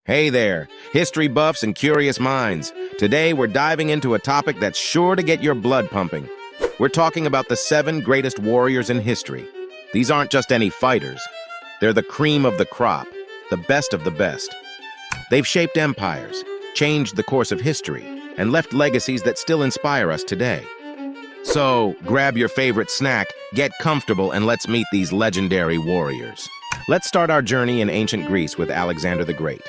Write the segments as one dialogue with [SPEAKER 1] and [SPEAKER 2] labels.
[SPEAKER 1] Hey there, history buffs and curious minds. Today we're diving into a topic that's sure to get your blood pumping. We're talking about the 7 greatest warriors in history. These aren't just any fighters. They're the cream of the crop, the best of the best. They've shaped empires, changed the course of history, and left legacies that still inspire us today. So, grab your favorite snack, get comfortable, and let's meet these legendary warriors. Let's start our journey in ancient Greece with Alexander the Great.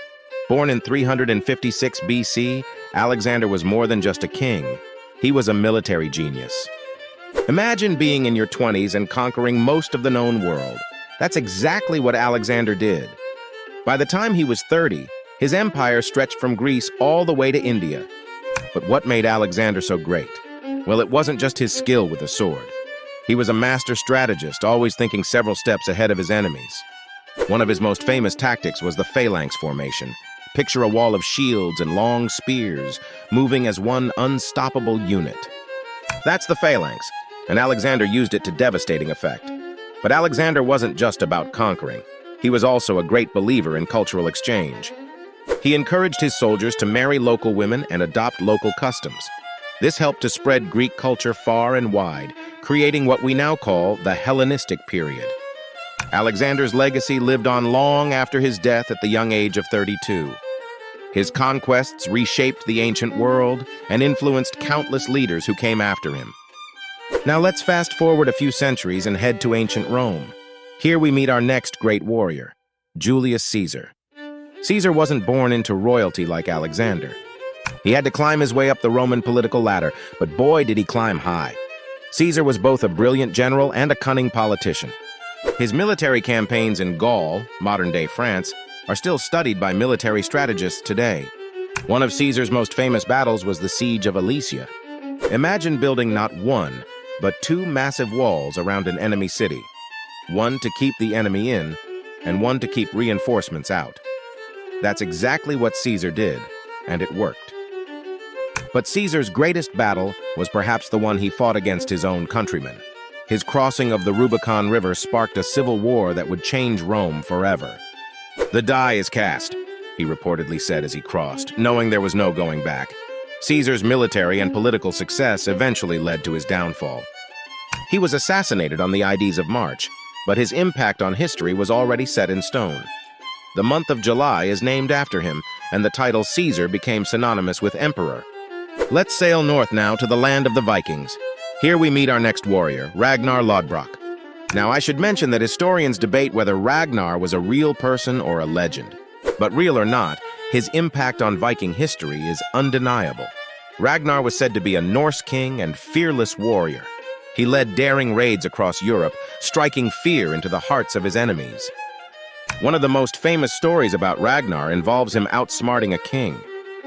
[SPEAKER 1] Born in 356 BC, Alexander was more than just a king. He was a military genius. Imagine being in your 20s and conquering most of the known world. That's exactly what Alexander did. By the time he was 30, his empire stretched from Greece all the way to India. But what made Alexander so great? Well, it wasn't just his skill with the sword. He was a master strategist, always thinking several steps ahead of his enemies. One of his most famous tactics was the phalanx formation. Picture a wall of shields and long spears, moving as one unstoppable unit. That's the phalanx, and Alexander used it to devastating effect. But Alexander wasn't just about conquering. He was also a great believer in cultural exchange. He encouraged his soldiers to marry local women and adopt local customs. This helped to spread Greek culture far and wide, creating what we now call the Hellenistic period. Alexander's legacy lived on long after his death at the young age of 32. His conquests reshaped the ancient world and influenced countless leaders who came after him. Now let's fast forward a few centuries and head to ancient Rome. Here we meet our next great warrior, Julius Caesar. Caesar wasn't born into royalty like Alexander. He had to climb his way up the Roman political ladder, but boy did he climb high. Caesar was both a brilliant general and a cunning politician. His military campaigns in Gaul, modern-day France, are still studied by military strategists today. One of Caesar's most famous battles was the Siege of Alesia. Imagine building not one, but 2 massive walls around an enemy city. One to keep the enemy in, and one to keep reinforcements out. That's exactly what Caesar did, and it worked. But Caesar's greatest battle was perhaps the one he fought against his own countrymen. His crossing of the Rubicon River sparked a civil war that would change Rome forever. "The die is cast," he reportedly said as he crossed, knowing there was no going back. Caesar's military and political success eventually led to his downfall. He was assassinated on the Ides of March, but his impact on history was already set in stone. The month of July is named after him, and the title Caesar became synonymous with emperor. Let's sail north now to the land of the Vikings. Here we meet our next warrior, Ragnar Lodbrok. Now, I should mention that historians debate whether Ragnar was a real person or a legend. But real or not, his impact on Viking history is undeniable. Ragnar was said to be a Norse king and fearless warrior. He led daring raids across Europe, striking fear into the hearts of his enemies. One of the most famous stories about Ragnar involves him outsmarting a king.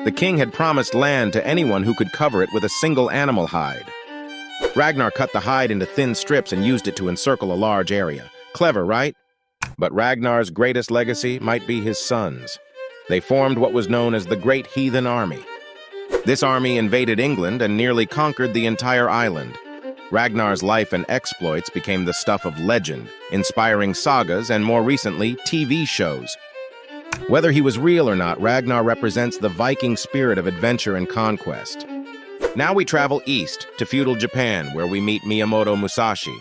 [SPEAKER 1] The king had promised land to anyone who could cover it with a single animal hide. Ragnar cut the hide into thin strips and used it to encircle a large area. Clever, right? But Ragnar's greatest legacy might be his sons. They formed what was known as the Great Heathen Army. This army invaded England and nearly conquered the entire island. Ragnar's life and exploits became the stuff of legend, inspiring sagas and, more recently, TV shows. Whether he was real or not, Ragnar represents the Viking spirit of adventure and conquest. Now we travel east to feudal Japan, where we meet Miyamoto Musashi.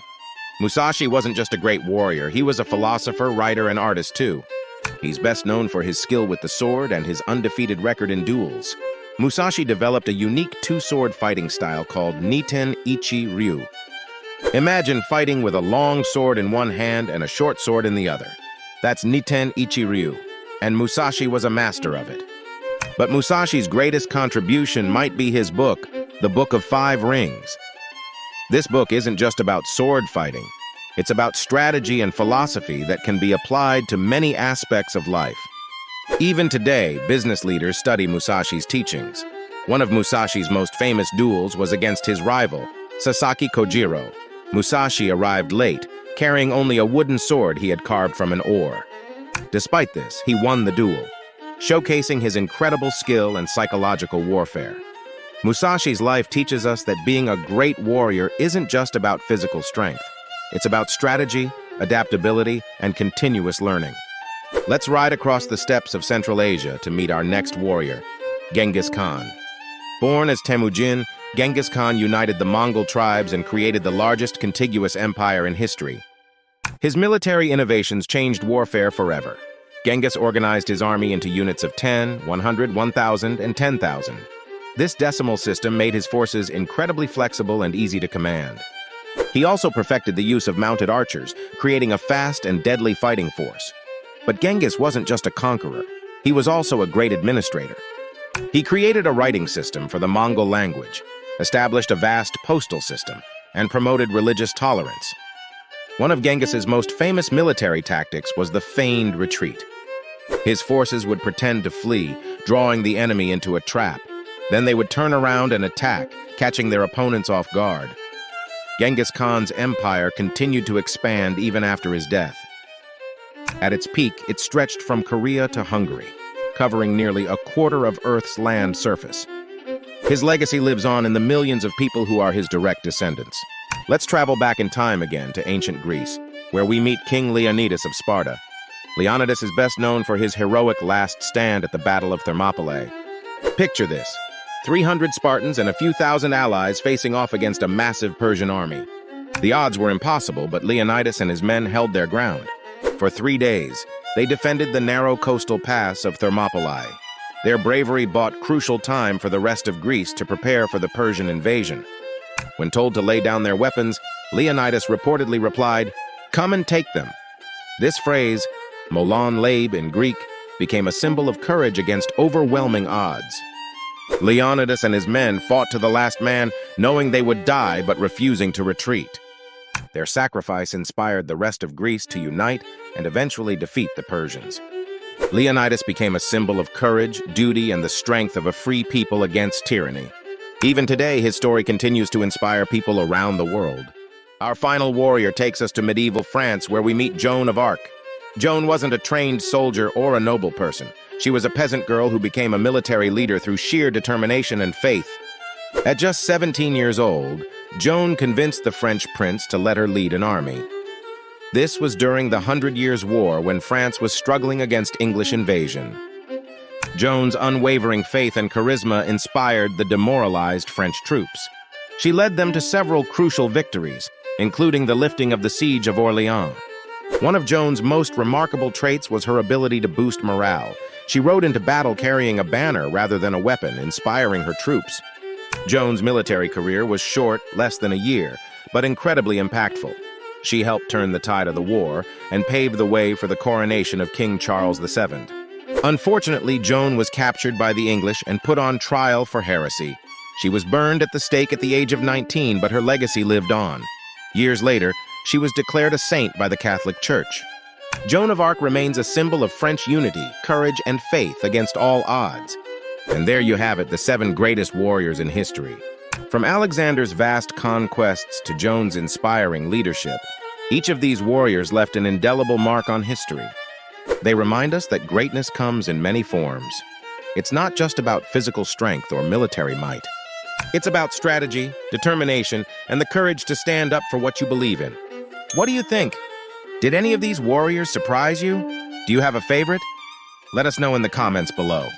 [SPEAKER 1] Musashi wasn't just a great warrior, he was a philosopher, writer, and artist too. He's best known for his skill with the sword and his undefeated record in duels. Musashi developed a unique 2-sword fighting style called Niten Ichi Ryu. Imagine fighting with a long sword in one hand and a short sword in the other. That's Niten Ichi Ryu, and Musashi was a master of it. But Musashi's greatest contribution might be his book, The Book of 5 Rings. This book isn't just about sword fighting. It's about strategy and philosophy that can be applied to many aspects of life. Even today, business leaders study Musashi's teachings. One of Musashi's most famous duels was against his rival, Sasaki Kojiro. Musashi arrived late, carrying only a wooden sword he had carved from an oar. Despite this, he won the duel, showcasing his incredible skill and psychological warfare. Musashi's life teaches us that being a great warrior isn't just about physical strength. It's about strategy, adaptability, and continuous learning. Let's ride across the steppes of Central Asia to meet our next warrior, Genghis Khan. Born as Temujin, Genghis Khan united the Mongol tribes and created the largest contiguous empire in history. His military innovations changed warfare forever. Genghis organized his army into units of 10, 100, 1,000, and 10,000. This decimal system made his forces incredibly flexible and easy to command. He also perfected the use of mounted archers, creating a fast and deadly fighting force. But Genghis wasn't just a conqueror. He was also a great administrator. He created a writing system for the Mongol language, established a vast postal system, and promoted religious tolerance. One of Genghis's most famous military tactics was the feigned retreat. His forces would pretend to flee, drawing the enemy into a trap. Then they would turn around and attack, catching their opponents off guard. Genghis Khan's empire continued to expand even after his death. At its peak, it stretched from Korea to Hungary, covering nearly a quarter of Earth's land surface. His legacy lives on in the millions of people who are his direct descendants. Let's travel back in time again to ancient Greece, where we meet King Leonidas of Sparta. Leonidas is best known for his heroic last stand at the Battle of Thermopylae. Picture this: 300 Spartans and a few thousand allies facing off against a massive Persian army. The odds were impossible, but Leonidas and his men held their ground. For 3 days, they defended the narrow coastal pass of Thermopylae. Their bravery bought crucial time for the rest of Greece to prepare for the Persian invasion. When told to lay down their weapons, Leonidas reportedly replied, "Come and take them." This phrase, molon labe in Greek, became a symbol of courage against overwhelming odds. Leonidas and his men fought to the last man, knowing they would die but refusing to retreat. Their sacrifice inspired the rest of Greece to unite and eventually defeat the Persians. Leonidas became a symbol of courage, duty, and the strength of a free people against tyranny. Even today, his story continues to inspire people around the world. Our final warrior takes us to medieval France, where we meet Joan of Arc. Joan wasn't a trained soldier or a noble person. She was a peasant girl who became a military leader through sheer determination and faith. At just 17 years old, Joan convinced the French prince to let her lead an army. This was during the 100 Years' War, when France was struggling against English invasion. Joan's unwavering faith and charisma inspired the demoralized French troops. She led them to several crucial victories, including the lifting of the siege of Orléans. One of Joan's most remarkable traits was her ability to boost morale. She rode into battle carrying a banner rather than a weapon, inspiring her troops. Joan's military career was short, less than a year, but incredibly impactful. She helped turn the tide of the war and paved the way for the coronation of King Charles VII. Unfortunately, Joan was captured by the English and put on trial for heresy. She was burned at the stake at the age of 19, but her legacy lived on. Years later, she was declared a saint by the Catholic Church. Joan of Arc remains a symbol of French unity, courage, and faith against all odds. And there you have it, the 7 greatest warriors in history. From Alexander's vast conquests to Joan's inspiring leadership, each of these warriors left an indelible mark on history. They remind us that greatness comes in many forms. It's not just about physical strength or military might. It's about strategy, determination, and the courage to stand up for what you believe in. What do you think? Did any of these warriors surprise you? Do you have a favorite? Let us know in the comments below.